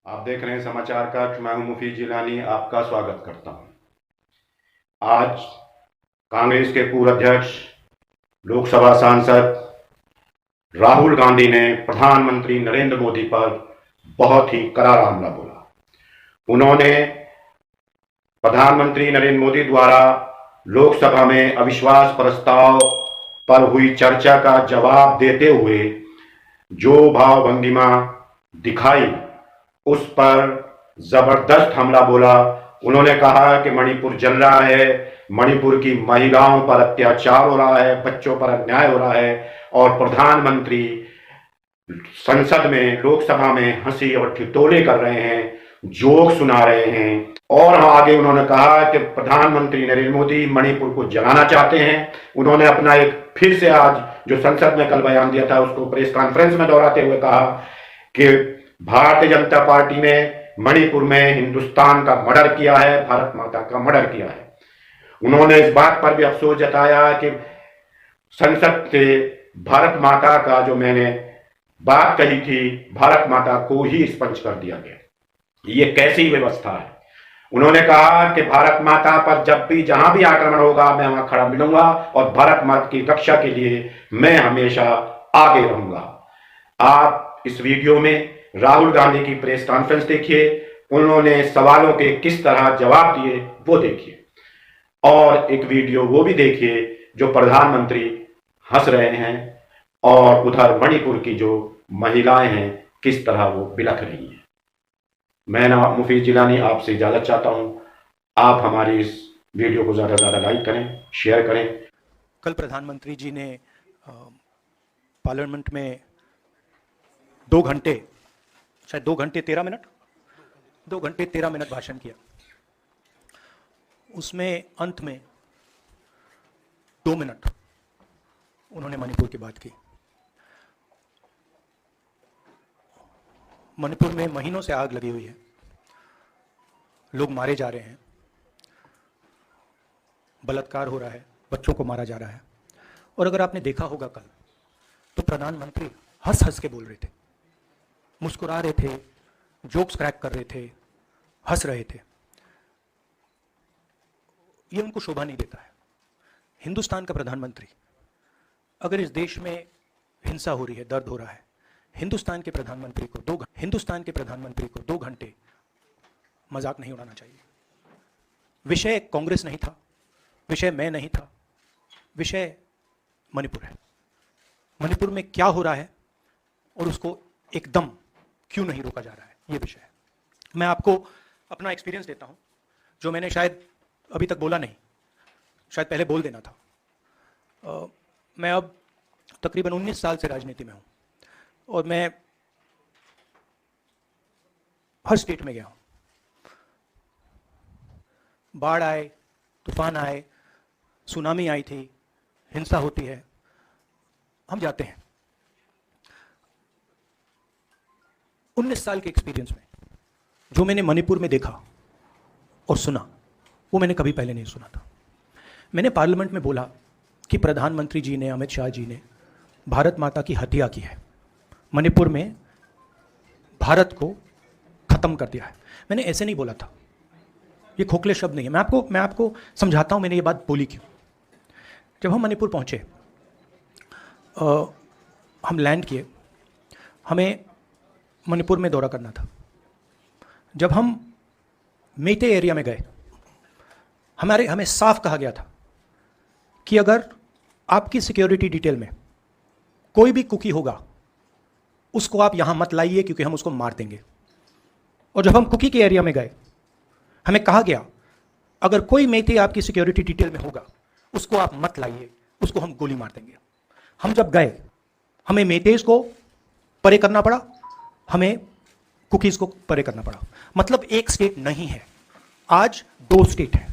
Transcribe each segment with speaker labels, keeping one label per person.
Speaker 1: आप देख रहे हैं समाचार कक्ष। मैं हूं मुफीद जिलानी, आपका स्वागत करता हूं। आज कांग्रेस के पूर्व अध्यक्ष लोकसभा सांसद राहुल गांधी ने प्रधानमंत्री नरेंद्र मोदी पर बहुत ही करारा हमला बोला। उन्होंने प्रधानमंत्री नरेंद्र मोदी द्वारा लोकसभा में अविश्वास प्रस्ताव पर हुई चर्चा का जवाब देते हुए जो भाव भंगिमा दिखाई, उस पर जबरदस्त हमला बोला। उन्होंने कहा कि मणिपुर जल रहा है, मणिपुर की महिलाओं पर अत्याचार हो रहा है, बच्चों पर अन्याय हो रहा है और प्रधानमंत्री संसद में, लोकसभा में हंसी और ठिठोले कर रहे हैं, जोक सुना रहे हैं। और आगे उन्होंने कहा कि प्रधानमंत्री नरेंद्र मोदी मणिपुर को जलाना चाहते हैं। उन्होंने अपना एक फिर से आज जो संसद में कल बयान दिया था, उसको प्रेस कॉन्फ्रेंस में दोहराते हुए कहा कि भारतीय जनता पार्टी ने मणिपुर में हिंदुस्तान का मर्डर किया है, भारत माता का मर्डर किया है। उन्होंने इस बात पर भी अफसोस जताया कि संसद से भारत माता का जो मैंने बात कही थी, भारत माता को ही स्पंज कर दिया गया। ये कैसी व्यवस्था है? उन्होंने कहा कि भारत माता पर जब भी जहां भी आक्रमण होगा, मैं वहां खड़ा मिलूंगा और भारत माता की रक्षा के लिए मैं हमेशा आगे रहूंगा। आप इस वीडियो में राहुल गांधी की प्रेस कॉन्फ्रेंस देखिए, उन्होंने सवालों के किस तरह जवाब दिए वो देखिए, और एक वीडियो वो भी देखिए जो प्रधानमंत्री हंस रहे हैं और उधर मणिपुर की जो महिलाएं हैं किस तरह वो बिलख रही हैं। मैं ना मुफीद जिलानी आपसे इजाजत चाहता हूं। आप हमारी इस वीडियो को ज्यादा से ज्यादा लाइक करें, शेयर करें।
Speaker 2: कल प्रधानमंत्री जी ने पार्लियामेंट में 2 घंटे, शायद 2 घंटे 13 मिनट, 2 घंटे 13 मिनट भाषण किया। उसमें अंत में 2 मिनट उन्होंने मणिपुर की बात की। मणिपुर में महीनों से आग लगी हुई है, लोग मारे जा रहे हैं, बलात्कार हो रहा है, बच्चों को मारा जा रहा है। और अगर आपने देखा होगा कल, तो प्रधानमंत्री हंस हंस के बोल रहे थे, मुस्कुरा रहे थे, जोक्स क्रैक कर रहे थे, हंस रहे थे। ये उनको शोभा नहीं देता है। हिंदुस्तान का प्रधानमंत्री, अगर इस देश में हिंसा हो रही है, दर्द हो रहा है, हिंदुस्तान के प्रधानमंत्री को 2 घंटे मजाक नहीं उड़ाना चाहिए। विषय कांग्रेस नहीं था, विषय मैं नहीं था, विषय मणिपुर है। मणिपुर में क्या हो रहा है और उसको एकदम क्यों नहीं रोका जा रहा है, ये विषय है। मैं आपको अपना एक्सपीरियंस देता हूं, जो मैंने शायद अभी तक बोला नहीं, शायद पहले बोल देना था। मैं अब तकरीबन 19 साल से राजनीति में हूं और मैं हर स्टेट में गया हूं। बाढ़ आए, तूफान आए, सुनामी आई थी, हिंसा होती है, हम जाते हैं। 19 साल के एक्सपीरियंस में जो मैंने मणिपुर में देखा और सुना, वो मैंने कभी पहले नहीं सुना था। मैंने पार्लियामेंट में बोला कि प्रधानमंत्री जी ने, अमित शाह जी ने भारत माता की हत्या की है, मणिपुर में भारत को खत्म कर दिया है। मैंने ऐसे नहीं बोला था, ये खोखले शब्द नहीं है। मैं आपको समझाता हूं मैंने ये बात बोली क्यों। जब हम मणिपुर पहुंचे, हम लैंड किए, हमें मणिपुर में दौरा करना था। जब हम मेटे एरिया में गए, हमें साफ कहा गया था कि अगर आपकी सिक्योरिटी डिटेल में कोई भी कुकी होगा, उसको आप यहां मत लाइए क्योंकि हम उसको मार देंगे। और जब हम कुकी के एरिया में गए, हमें कहा गया अगर कोई मेटे आपकी सिक्योरिटी डिटेल में होगा, उसको आप मत लाइए, उसको हम गोली मार देंगे। हम जब गए, हमें मेटेज को परे करना पड़ा, हमें कुकीज को परे करना पड़ा। मतलब एक स्टेट नहीं है, आज 2 स्टेट है।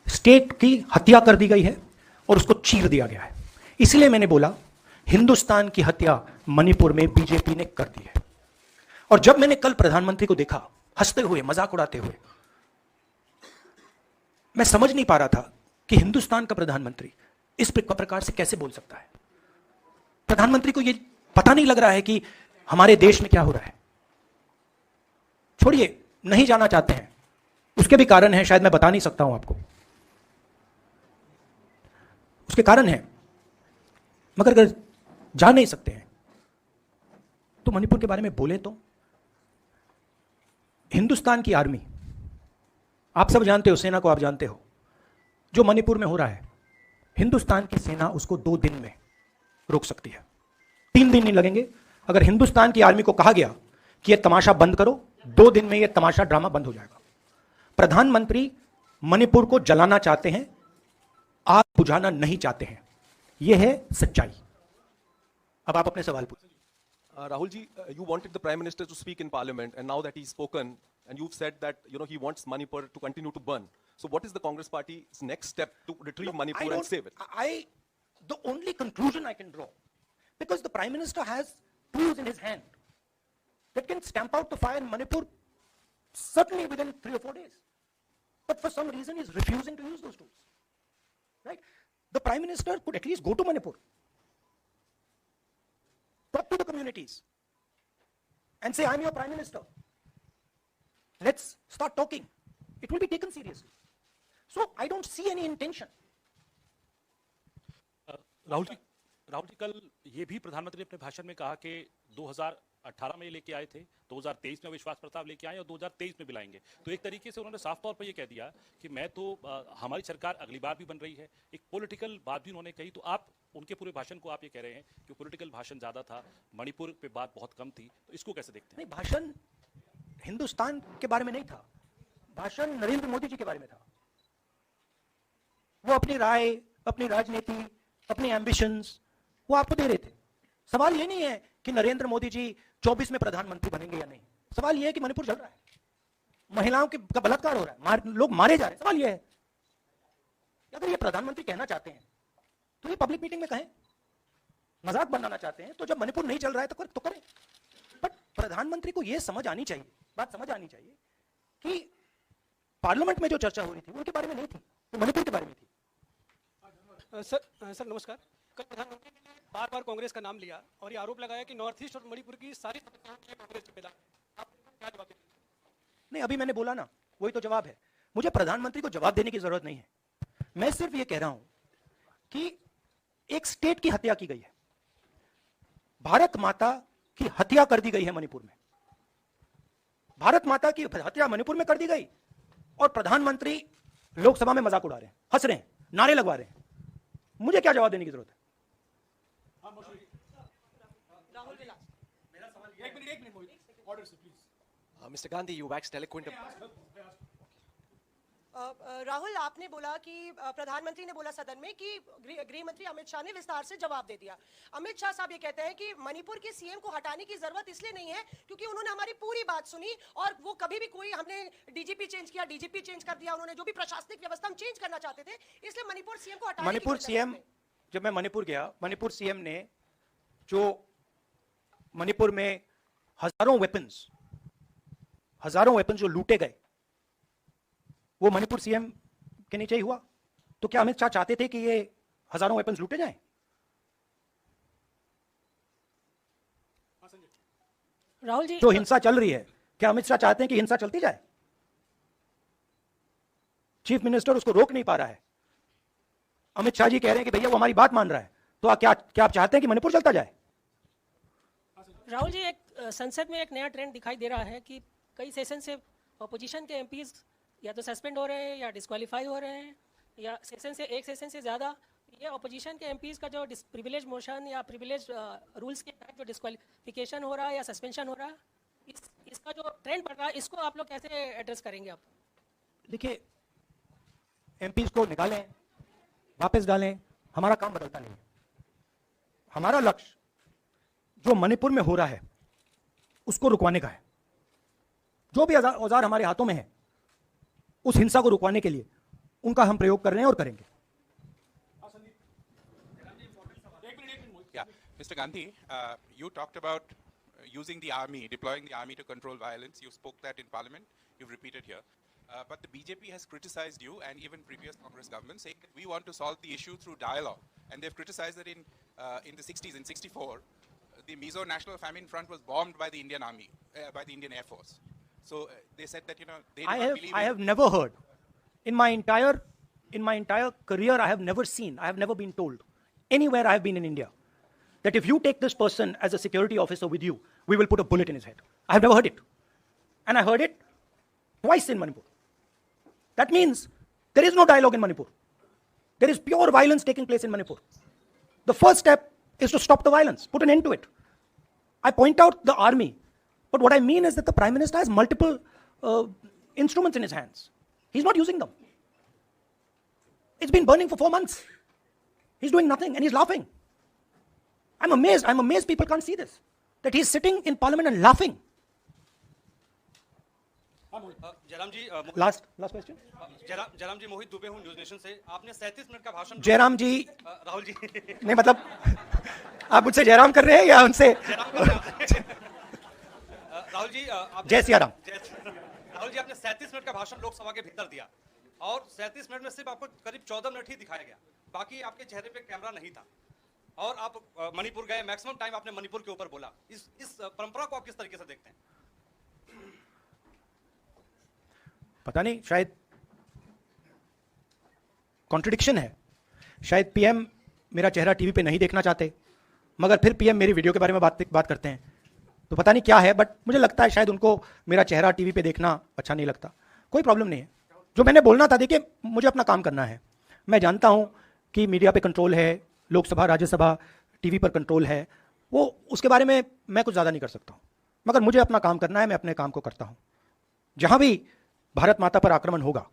Speaker 2: स्टेट की हत्या कर दी गई है और उसको चीर दिया गया है। इसलिए मैंने बोला हिंदुस्तान की हत्या मणिपुर में बीजेपी ने कर दी है। और जब मैंने कल प्रधानमंत्री को देखा हंसते हुए, मजाक उड़ाते हुए, मैं समझ नहीं पा रहा था कि हिंदुस्तान का प्रधानमंत्री इस प्रकार से कैसे बोल सकता है। प्रधानमंत्री को यह पता नहीं लग रहा है कि हमारे देश में क्या हो रहा है। छोड़िए, नहीं जाना चाहते हैं, उसके भी कारण हैं, शायद मैं बता नहीं सकता हूं आपको, उसके कारण हैं, मगर अगर जा नहीं सकते हैं तो मणिपुर के बारे में बोले तो हिंदुस्तान की आर्मी, आप सब जानते हो, सेना को आप जानते हो, जो मणिपुर में हो रहा है, हिंदुस्तान की सेना उसको 2 दिन में रोक सकती है, 3 दिन नहीं लगेंगे। अगर हिंदुस्तान की आर्मी को कहा गया कि यह तमाशा बंद करो, 2 दिन में यह तमाशा ड्रामा बंद हो जाएगा। प्रधानमंत्री मणिपुर को जलाना चाहते हैं, आग बुझाना नहीं चाहते हैं, यह है सच्चाई। अब आप अपने सवाल पूछिए।
Speaker 3: Rahul ji, you wanted the Prime Minister to speak in Parliament, and now that he's spoken, and you've said that he wants Manipur to continue to burn. So, what is the Congress Party's next step to retrieve Manipur and save it?
Speaker 2: The only conclusion I can draw, because the Prime Minister has tools in his hand that can stamp out the fire in Manipur certainly within 3 or 4 days. But for some reason, he's refusing to use those tools. Right? The Prime Minister could at least go to Manipur, talk to the communities, and say, I'm your Prime Minister. Let's start talking. It will be taken seriously. So, I don't see any intention.
Speaker 4: Rahul ji, कल ये भी प्रधानमंत्री ने अपने भाषण में कहा कि 2018 में लेके आए थे, 2023 में विश्वास प्रस्ताव लेके आए और 2023 में भी लाएंगे। तो एक तरीके से उन्होंने साफ तौर पर ये कह दिया कि मैं तो हमारी सरकार अगली बार भी बन रही है। एक पॉलिटिकल बात भी उन्होंने कही। तो आप उनके पूरे भाषण को आप ये कह रहे हैं कि पॉलिटिकल भाषण ज्यादा था, मणिपुर पे बात बहुत कम थी, तो इसको कैसे देखते हैं?
Speaker 2: नहीं, भाषण हिंदुस्तान के बारे में नहीं था, भाषण नरेंद्र मोदी जी के बारे में था। वो अपनी राय, अपनी राजनीति, अपने एम्बिशंस वो आपको दे रहे थे। सवाल ये नहीं है कि नरेंद्र मोदी जी 24 में प्रधानमंत्री बनेंगे या नहीं, सवाल ये है कि मणिपुर जल रहा है, महिलाओं का बलात्कार हो रहा है, लोग मारे जा रहे हैं। सवाल ये है, अगर ये प्रधानमंत्री कहना चाहते हैं तो ये पब्लिक मीटिंग में कहें। मजाक बनाना चाहते हैं तो जब मणिपुर नहीं चल रहा है तो करें। बट प्रधानमंत्री को यह समझ आनी चाहिए, बात समझ आनी चाहिए कि पार्लियामेंट में जो चर्चा हो रही थी वो उनके बारे में नहीं थी, वो मणिपुर के बारे में थी।
Speaker 5: सर नमस्कार। कल प्रधानमंत्री ने बार बार कांग्रेस का नाम लिया और ये आरोप लगाया कि नॉर्थ ईस्ट और मणिपुर की सारी समस्याओं के लिए कांग्रेस जिम्मेदार है। आप क्या जवाब देंगे?
Speaker 2: नहीं, अभी मैंने बोला ना, वही तो जवाब है। मुझे प्रधानमंत्री को जवाब देने की जरूरत नहीं है। मैं सिर्फ ये कह रहा हूं कि एक स्टेट की हत्या की गई है, भारत माता की हत्या कर दी गई है मणिपुर में, भारत माता की हत्या मणिपुर में कर दी गई, और प्रधानमंत्री लोकसभा में मजाक उड़ा रहे हैं, हंस रहे हैं, नारे लगवा रहे हैं। मुझे क्या जवाब देने की जरूरत है?
Speaker 3: Mr. Gandhi, you waxed eloquent.
Speaker 6: Rahul, आपने बोला कि प्रधानमंत्री ने बोला सदन में कि गृह मंत्री अमित शाह ने विस्तार से जवाब दे दिया। अमित शाह साहब ये कहते हैं कि मणिपुर के सीएम को हटाने की जरूरत इसलिए नहीं है क्योंकि उन्होंने हमारी पूरी बात सुनी और वो कभी भी कोई, हमने डीजीपी चेंज किया, डीजीपी चेंज कर दिया, उन्होंने जो भी प्रशासनिक व्यवस्था हम चेंज करना चाहते थे, इसलिए मणिपुर सीएम को हटाने।
Speaker 2: मणिपुर सीएम, जब मैं मणिपुर गया, मणिपुर सीएम ने जो मणिपुर में हजारों वेपन्स जो लूटे गए, वो मणिपुर सीएम के नीचे ही हुआ। तो क्या अमित शाह चाहते थे कि ये हजारों वेपन्स लूटे जाएं?
Speaker 5: राहुल जी,
Speaker 2: जो हिंसा चल रही है, क्या अमित शाह चाहते हैं कि हिंसा चलती जाए? चीफ मिनिस्टर उसको रोक नहीं पा रहा है। अमित शाह जी कह रहे हैं कि भैया वो हमारी बात मान रहा है, तो क्या आप चाहते हैं कि मणिपुर चलता जाए?
Speaker 5: राहुल जी, एक संसद में एक नया ट्रेंड दिखाई दे रहा है कि कई सेशन से अपोजिशन के एमपीज या तो सस्पेंड हो रहे हैं या डिस्क्वालीफाई हो रहे हैं, या एक सेशन से ज़्यादा ये अपोजिशन के एमपीज का जो प्रिविलेज मोशन या प्रिविलेज रूल्स के तहत जो डिस्क्वालिफिकेशन हो रहा है या सस्पेंशन हो रहा है, इसका जो ट्रेंड बढ़ रहा है, इसको आप लोग कैसे एड्रेस करेंगे? आप
Speaker 2: देखिए, एमपीज को निकालें, वापस डालें, हमारा काम बदलता नहीं है। हमारा लक्ष्य जो मणिपुर में हो रहा है उसको रुकवाने का है। जो भी औजार हमारे हाथों में है उस हिंसा को रुकवाने के लिए उनका हम प्रयोग कर रहे हैं और करेंगे।
Speaker 7: Yeah, Mr. Gandhi, you talked about using the army, deploying the army to control violence. You spoke that in Parliament. You've repeated here. But the BJP has criticized you and even previous Congress governments, saying that we want to solve the issue through dialogue. And they've criticized that in the 60s, in 64, the Mizo National Famine Front was bombed by the Indian Army, by the Indian Air Force. So they said that, they do not believe
Speaker 2: I have never heard in my entire career, I have never seen, I have never been told anywhere I have been in India that if you take this person as a security officer with you, we will put a bullet in his head. I have never heard it. And I heard it twice in Manipur. That means there is no dialogue in Manipur. There is pure violence taking place in Manipur. The first step is to stop the violence, put an end to it. I point out the army, but what I mean is that the Prime Minister has multiple instruments in his hands. He's not using them. It's been burning for 4 months. He's doing nothing and he's laughing. I'm amazed people can't see this. That he's sitting in parliament and laughing.
Speaker 8: Jairam ji
Speaker 2: Last question.
Speaker 8: Jairam जी मोहित दुबे हूं news nation से। आपने 37 minute का भाषण
Speaker 2: जयराम जी
Speaker 8: राहुल जी
Speaker 2: नहीं मतलब आप मुझसे जयराम कर रहे हैं या उनसे
Speaker 8: राहुल जी
Speaker 2: जय सिया राम।
Speaker 8: राहुल जी आपने 37 मिनट का भाषण लोकसभा के भीतर दिया और 37 मिनट में सिर्फ आपको करीब 14 मिनट ही दिखाया गया, बाकी आपके चेहरे पे कैमरा नहीं था और आप मणिपुर गए, मैक्सिमम टाइम आपने मणिपुर के ऊपर बोला। इस परंपरा को आप किस तरीके से देखते हैं?
Speaker 2: पता नहीं, शायद कॉन्ट्रडिक्शन है। शायद पीएम मेरा चेहरा टीवी पे नहीं देखना चाहते, मगर फिर पीएम मेरी वीडियो के बारे में बात करते हैं, तो पता नहीं क्या है, बट मुझे लगता है शायद उनको मेरा चेहरा टीवी पे देखना अच्छा नहीं लगता। कोई प्रॉब्लम नहीं है। जो मैंने बोलना था, देखिए मुझे अपना काम करना है। मैं जानता हूं कि मीडिया पे कंट्रोल है, लोकसभा राज्यसभा टीवी पर कंट्रोल है, वो उसके बारे में मैं कुछ ज़्यादा नहीं कर सकता हूं, मगर मुझे अपना काम करना है। मैं अपने काम को करता हूं। जहां भी भारत माता पर आक्रमण होगा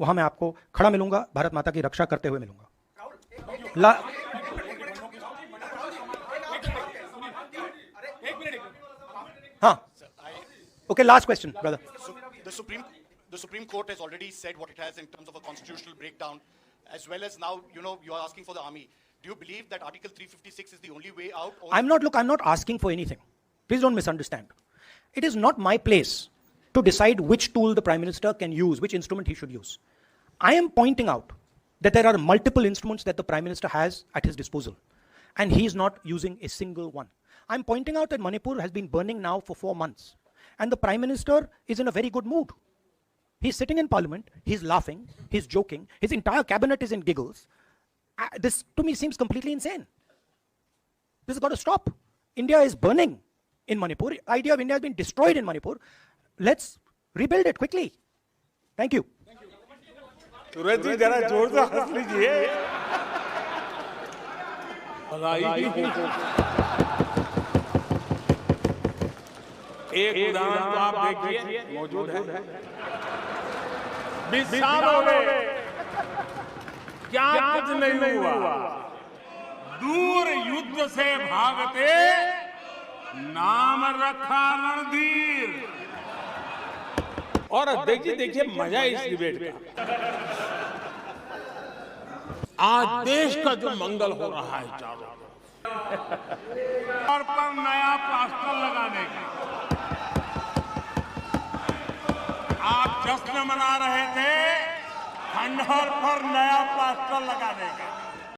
Speaker 2: वहां मैं आपको खड़ा मिलूंगा, भारत माता की रक्षा करते हुए मिलूंगा। हाँ, okay, last question brother.
Speaker 9: The Supreme Court has already said what it has in terms of a constitutional breakdown, as well as now, you are asking for the army. Do you believe that Article 356 is the only way out? Or
Speaker 2: I'm not asking for anything. Please don't misunderstand. It is not my place to decide which tool the Prime Minister can use, which instrument he should use. I am pointing out that there are multiple instruments that the Prime Minister has at his disposal, and he is not using a single one. I'm pointing out that Manipur has been burning now for 4 months, and the Prime Minister is in a very good mood. He's sitting in parliament, he's laughing, he's joking, his entire cabinet is in giggles. This to me seems completely insane. This has got to stop. India is burning in Manipur. The idea of India has been destroyed in Manipur. Let's rebuild it quickly. Thank you.
Speaker 10: सूरज जी जरा जोर से हंस लीजिए। एक उदाहरण तो आप देखिए, मौजूद है। 20 साल हो गए, क्या कुछ नहीं हुआ। दूर युद्ध से भागते नाम रखा रणधीर। और देखिए मजा इस डिबेट का। आज देश का जो मंगल हो रहा है चारों और पर नया प्लास्टर लगाने का आप जश्न मना रहे थे, खंडहर पर नया प्लास्टर लगाने का।